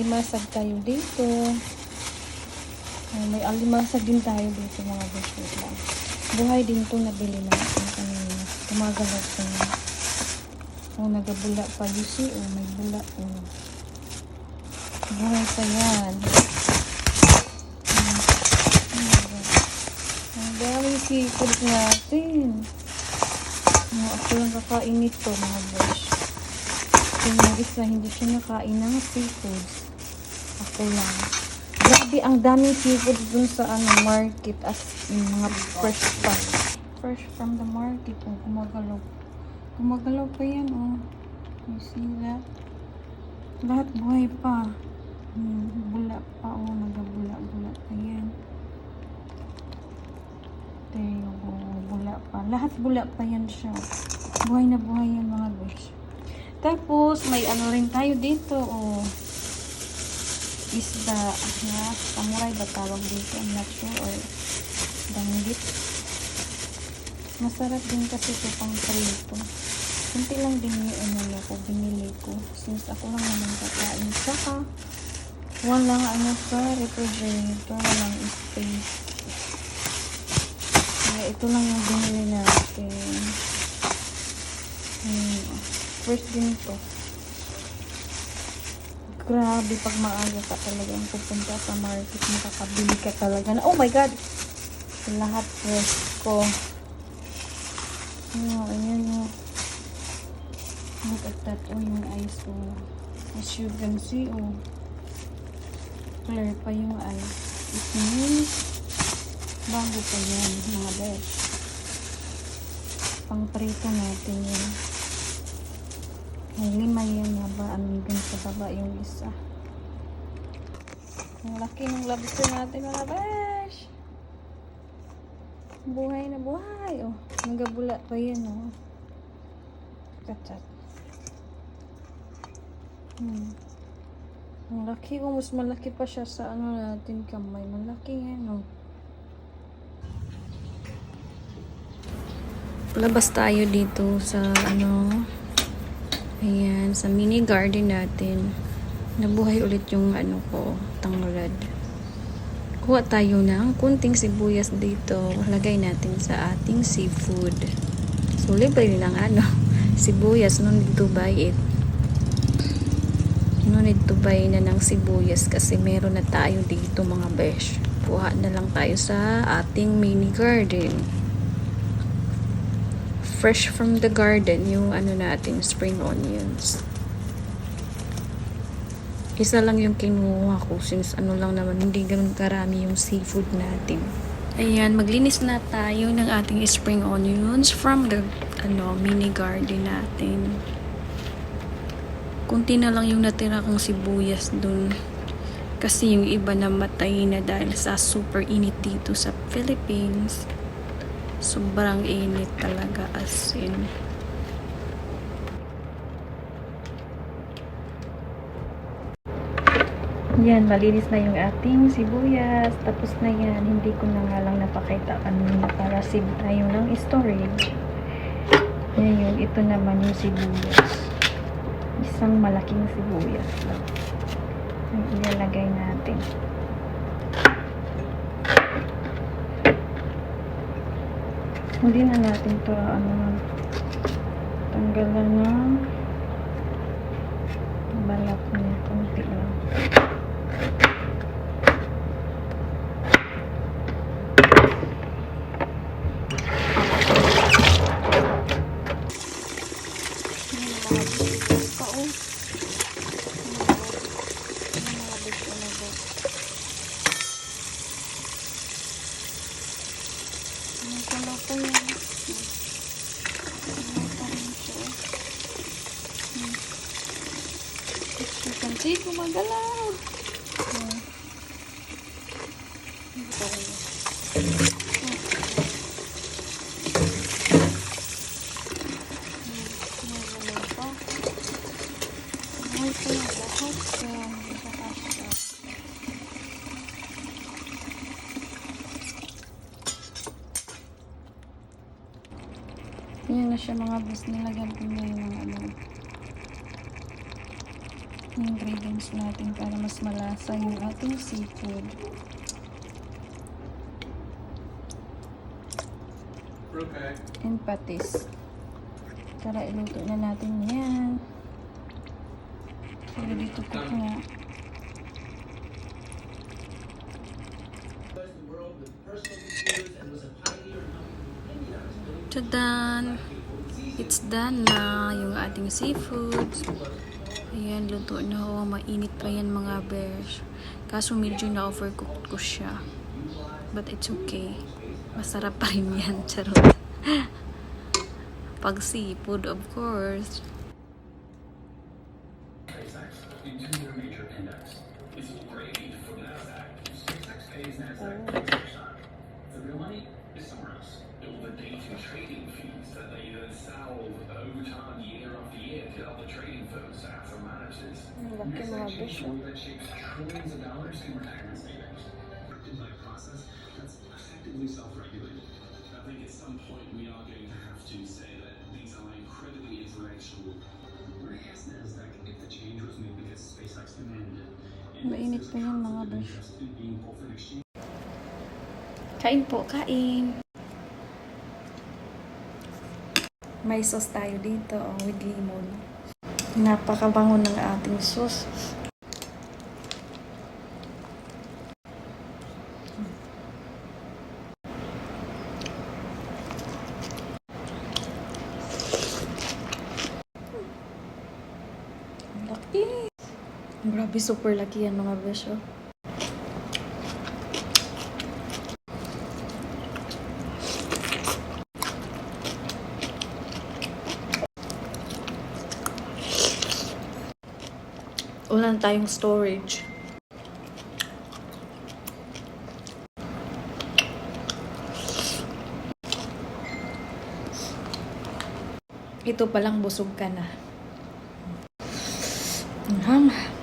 alimasag tayo dito. May alimasag din tayo dito mga beshi lang. Buhay din to nabili natin kanina. Tumagalaw ko na. Oh, nagabula pa. You see, oh, may bula. Oh. Buhay pa yan. Ang daming seafood natin. Ako lang kakain nito mga beshi. Yung isa, hindi siya nakain ng seafoods. Ako lang. Grabe, ang daming seafood dun sa market at mga fresh pa. Fresh from the market. Oh, gumagalaw. Gumagalaw pa yan, oh. You see that? Lahat buhay pa. Bula pa, oh. Nagabula-bula pa yan. Tayo, oh. Bula pa. Lahat bula pa yan siya. Buhay na buhay yan, mga besh. Tapos, may ano rin tayo dito, oh. Isda, samurai ba tawag dito? I'm not sure, or danggit. Masarap din kasi ito pang prito. Kunti lang din yung binili ko. Since ako lang naman kakain. Saka, walang sa refrigerator, walang space. Kaya ito lang yung binili natin. First din to. Grabe, pag maaga ka talagang pupunta sa market, makakabili ka talaga na, oh my god, lahat fresh ko. Ayan o. Look at that, oh, yung ice ko. As you can see, oh, clear pa yung ice. It means bago pa yan, mga besh. Pang prito natin yun. May 5 yan nga ba? Dun sa baba yung isa. Ang laki ng lobster natin, mga besh. Buhay na buhay. Oh, nagabula pa yan, oh. Kachat. Ang laki, oh. Mas malaki pa siya sa natin kamay. Malaki yan, oh. Labas tayo dito sa ayan, sa mini garden natin. Nabuhay ulit yung tanglad. Kuha tayo ng kunting sibuyas dito. Lagay natin sa ating seafood. So, libre lang sibuyas. No need to buy it. No need to buy na ng sibuyas kasi meron na tayo dito mga besh. Kuha na lang tayo sa ating mini garden. Fresh from the garden yung natin, spring onions. Isa lang yung kinuha ko since lang naman, hindi ganun karami yung seafood natin. Ayan, maglinis na tayo ng ating spring onions from the mini garden natin. Kunti na lang yung natira kong sibuyas dun. Kasi yung iba namatay na dahil sa super init dito sa Philippines. Sobrang init talaga, as in. Yan, malinis na yung ating sibuyas. Tapos na yan. Hindi ko na nga lang napakita kanina para save tayo ng storage. Ngayon, ito naman yung sibuyas. Isang malaking sibuyas lang. Yung ilalagay natin. Hindi na natin to tanggalan ng balat niya, konti lang. Kasi gumagalaw. Yan na siya mga bus, nilagyan ko na yung ingredients natin para mas malasa yung ating seafood. Okay. And patis. Tara, iluto na natin yan. So, ready to cook na. Tadan! It's done na yung ating seafood. Ayan, luto na ho. Mainit pa yan mga bears. Kaso medyo na-overcooked ko siya. But it's okay. Masarap pa rin yan. Charot. Pag seafood, of course. Laki mga besh. Self-regulated. I think at some point we are going to have to say that these are incredibly intellectual. Where has NASDAQ if the change was made because SpaceX demanded it? Mainit pa yan mga besh. Interested in being both an exchange. Kain po, kain. May sauce tayo dito with lemon. Napakabango ng ating sauce. Laki. Grabe, super laki yan mga besh. Oh. Wala tayong storage. Ito palang busog ka na. Ang hang.